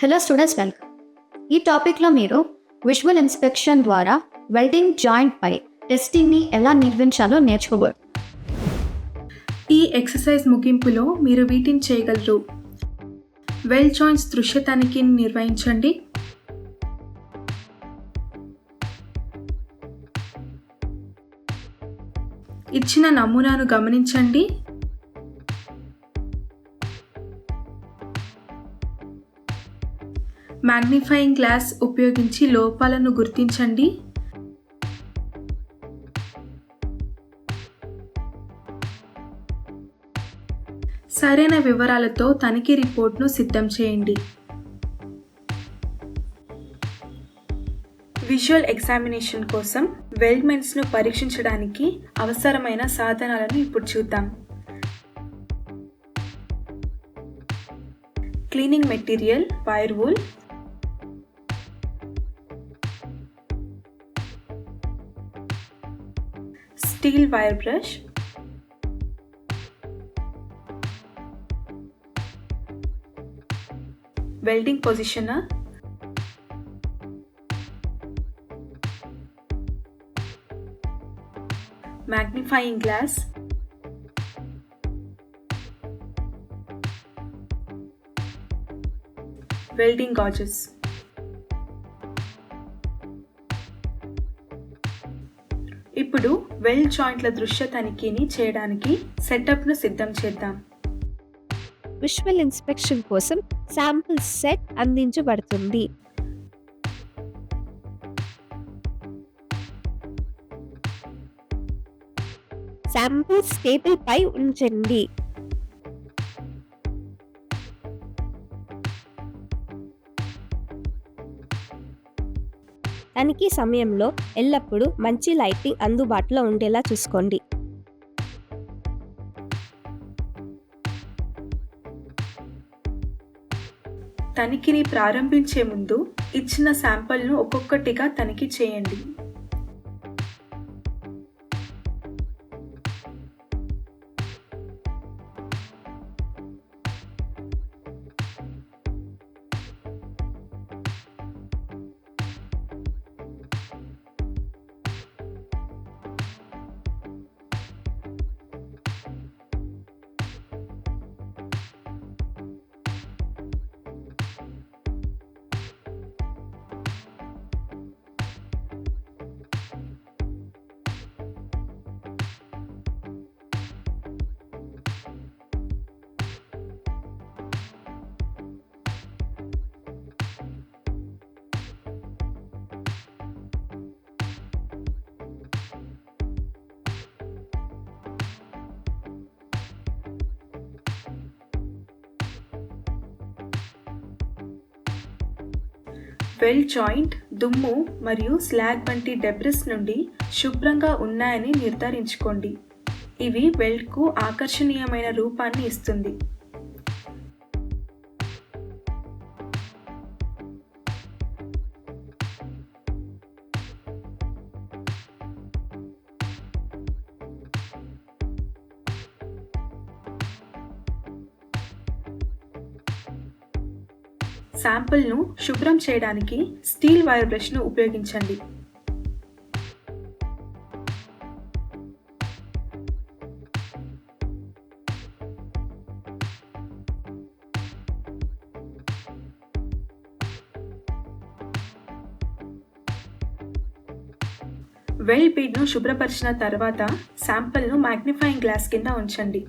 Hello students, welcome. ఈ టాపిక్లో మీరు విజువల్ ఇన్స్పెక్షన్ ద్వారా వెల్డింగ్ జాయింట్ పై టెస్టింగ్ని ఎలా నిర్వహించాలో నేర్చుకోబోరు. ఈ ఎక్సర్సైజ్ ముగింపులో మీరు వీటిని చేయగలరు. వెల్డ్ జాయింట్స్ దృశ్య తనిఖీని నిర్వహించండి. ఇచ్చిన నమూనాను గమనించండి. మ్యాగ్నిఫైయింగ్ గ్లాస్ ఉపయోగించి లోపాలను గుర్తించండి. సరైన వివరాలతో తనిఖీ రిపోర్ట్ను సిద్ధం చేయండి. విజువల్ ఎగ్జామినేషన్ కోసం వెల్డ్మెంట్స్ను పరీక్షించడానికి అవసరమైన సాధనాలను ఇప్పుడు చూద్దాం. Cleaning material, wire wool, steel wire brush, welding positioner, magnifying glass, welding gauges. ఇప్పుడు వెల్డ్ జాయింట్ల దృశ్య తనిఖీని చేయడానికి సెటప్ను సిద్ధం చేద్దాం. విజువల్ ఇన్స్పెక్షన్ కోసం శాంపుల్ సెట్ అందించబడుతుంది. శాంపుల్స్ టేబుల్ పై ఉంచండి. తనిఖీ సమయంలో ఎల్లప్పుడూ మంచి లైటింగ్ అందుబాటులో ఉండేలా చూసుకోండి. తనిఖీని ప్రారంభించే ముందు ఇచ్చిన శాంపిల్ను ఒక్కొక్కటిగా తనిఖీ చేయండి. వెల్డ్ జాయింట్ దుమ్ము మరియు స్లాగ్ వంటి డెబ్రిస్ నుండి శుభ్రంగా ఉన్నాయని నిర్ధారించుకోండి. ఇవి వెల్డ్కు ఆకర్షణీయమైన రూపాన్ని ఇస్తుంది. శాంపిల్ను శుభ్రం చేయడానికి స్టీల్ వైర్ బ్రష్ను ఉపయోగించండి. వెల్డ్ బీడ్ను శుభ్రపరిచిన తర్వాత శాంపిల్ను మ్యాగ్నిఫైయింగ్ గ్లాస్ కింద ఉంచండి.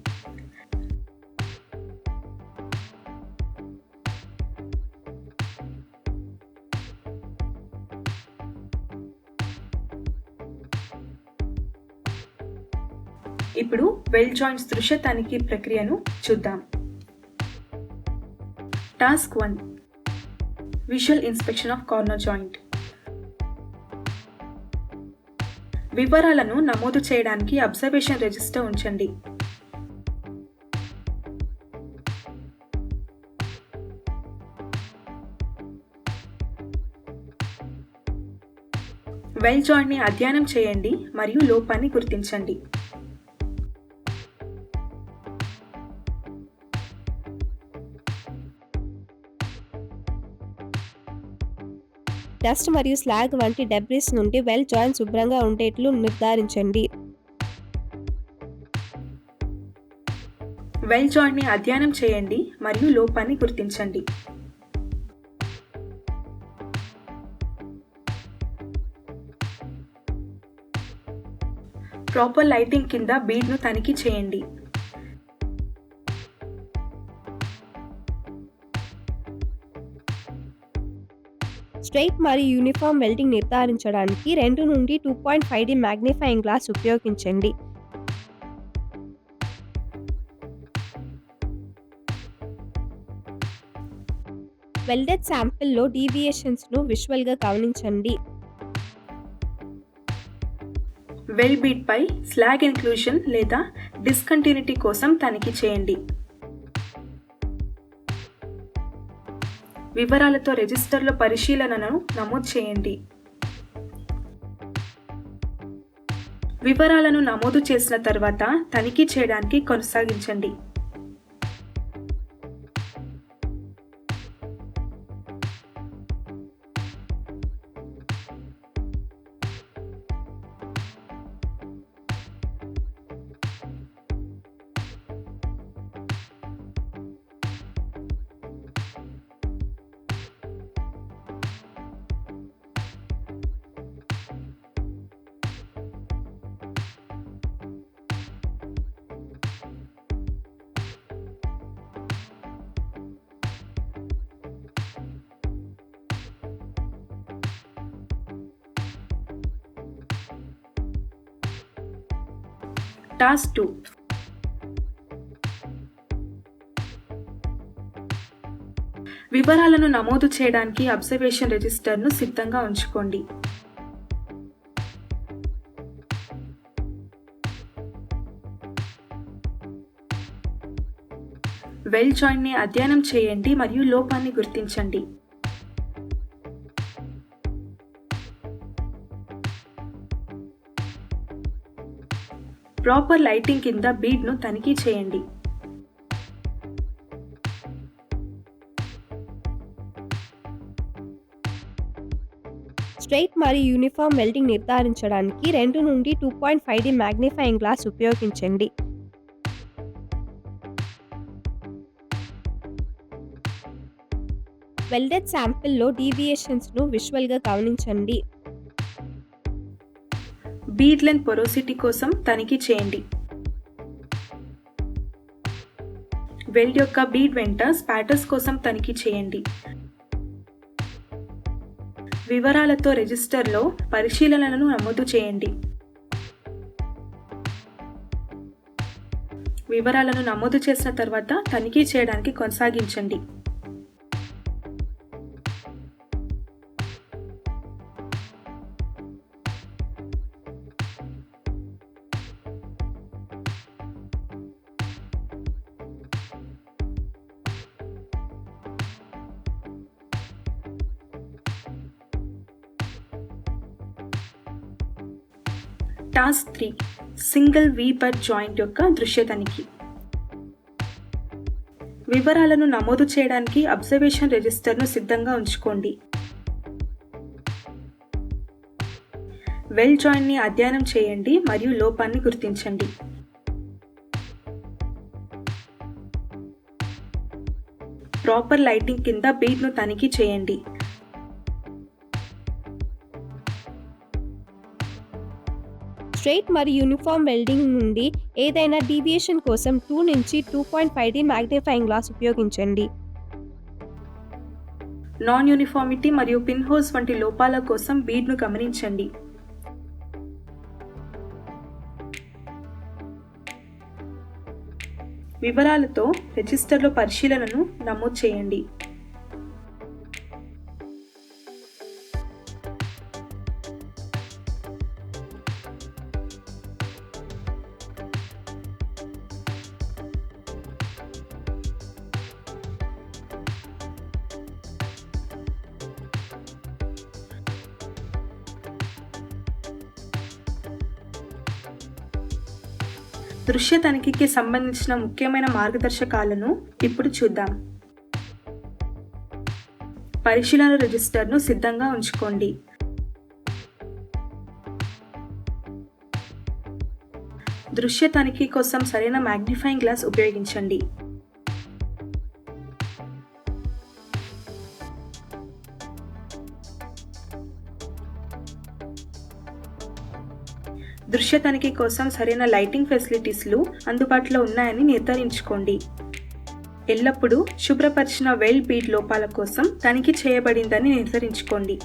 ఇప్పుడు వెల్డ్ జాయింట్స్ దృశ్య తనిఖీ ప్రక్రియను చూద్దాం. Task 1, visual inspection of corner joint. వివరాలను నమోదు చేయడానికి అబ్జర్వేషన్ రిజిస్టర్ ఉంచండి. వెల్డ్ జాయింట్ని అధ్యయనం చేయండి మరియు లోపాన్ని గుర్తించండి. డస్ట్ మరియు స్లాగ్ వంటి డెబ్రిస్ నుండి వెల్డ్ జాయింట్ శుభ్రంగా ఉండేట్లు నిర్ధారించండి. వెల్డ్ జాయింట్ని అధ్యయనం చేయండి మరియు లోపాన్ని గుర్తించండి. ప్రాపర్ లైటింగ్ కింద బీడ్ను తనిఖీ చేయండి. స్ట్రెయిట్ మరియు యూనిఫామ్ వెల్డింగ్ నిర్ధారించడానికి 2 నుండి 2.5D మ్యాగ్నిఫైయింగ్ గ్లాస్ ఉపయోగించండి. వెల్డెడ్ శాంపిల్లో డీవియేషన్స్ను విజువల్గా గమనించండి. వెల్డ్ బీడ్ పై స్లాగ్ ఇన్క్లూషన్ లేదా డిస్కంటిన్యూటీ కోసం తనిఖీ చేయండి. వివరాలతో రిజిస్టర్లో పరిశీలనను నమోదు చేయండి. వివరాలను నమోదు చేసిన తర్వాత తనిఖీ చేయడానికి కొనసాగించండి. టాస్క్ 2. వివరాలను నమోదు చేయడానికి అబ్జర్వేషన్ రిజిస్టర్ను సిద్ధంగా ఉంచుకోండి. వెల్డ్ జాయింట్ని అధ్యయనం చేయండి మరియు లోపాన్ని గుర్తించండి. ప్రాపర్ లైటింగ్ కింద బీడ్ను తనిఖీ చేయండి. స్ట్రెయిట్ మరియు యూనిఫామ్ వెల్డింగ్ నిర్ధారించడానికి 2 నుండి 2.5D మ్యాగ్నిఫైయింగ్ గ్లాస్ ఉపయోగించండి. వెల్డెడ్ శాంపిల్లో డీవియేషన్స్ను విజువల్గా గమనించండి. బీడ్ లెంత్ పొరోసిటీ కోసం తనిఖీ చేయండి. వెల్డ్ యొక్క బీడ్ వెంట స్పాటర్స్ కోసం తనిఖీ చేయండి. వివరాలతో రిజిస్టర్లో పరిశీలనలను నమోదు చేయండి. వివరాలను నమోదు చేసిన తర్వాత తనిఖీ చేయడానికి కొనసాగించండి. Task 3. Single we but joint యొక్క దృశ్య తనిఖీ. వివరాలను నమోదు చేయడానికి అబ్జర్వేషన్ రిజిస్టర్ను సిద్ధంగా ఉంచుకోండి. వెల్డ్ జాయింట్ని అధ్యయనం చేయండి మరియు లోపాన్ని గుర్తించండి. ప్రాపర్ లైటింగ్ కింద బీడ్ను తనిఖీ చేయండి. స్ట్రెయిట్ మరియు యూనిఫామ్ వెల్డింగ్ నుండి ఏదైనా డీవియేషన్ కోసం 2 నుంచి 2.5D మ్యాగ్నిఫైయింగ్ గ్లాస్ ఉపయోగించండి. నాన్ యూనిఫామిటీ మరియు పిన్ హోల్స్ వంటి లోపాల కోసం బీడ్ను గమనించండి. వివరాలతో రిజిస్టర్లో పరిశీలనను నమోదు చేయండి. దృశ్య తనిఖీకి సంబంధించిన ముఖ్యమైన మార్గదర్శకాలను ఇప్పుడు చూద్దాం. పరిశీలన రిజిస్టర్ను సిద్ధంగా ఉంచుకోండి. దృశ్య తనిఖీ కోసం సరైన మ్యాగ్నిఫైయింగ్ గ్లాస్ ఉపయోగించండి. దృశ్య తనిఖీ కోసం సరైన లైటింగ్ ఫెసిలిటీస్లు అందుబాటులో ఉన్నాయని నిర్ధారించుకోండి. ఎల్లప్పుడూ శుభ్రపరిచిన వెల్ బీడ్ లోపాల కోసం తనిఖీ చేయబడిందని నిర్ధారించుకోండి.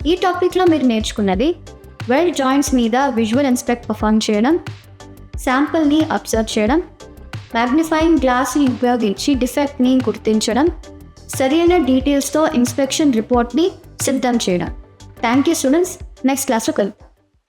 ఈ టాపిక్లో మీరు నేర్చుకున్నది వెల్డ్ జాయింట్స్ మీద విజువల్ ఇన్స్పెక్ట్ పర్ఫామ్ చేయడం, శాంపుల్ని అబ్జర్వ్ చేయడం, మ్యాగ్నిఫైయింగ్ గ్లాస్ని ఉపయోగించి డిఫెక్ట్ని గుర్తించడం, సరైన డీటెయిల్స్తో ఇన్స్పెక్షన్ రిపోర్ట్ని సిద్ధం చేయడం. Thank you students. నెక్స్ట్ క్లాస్లో కలుద్దాం.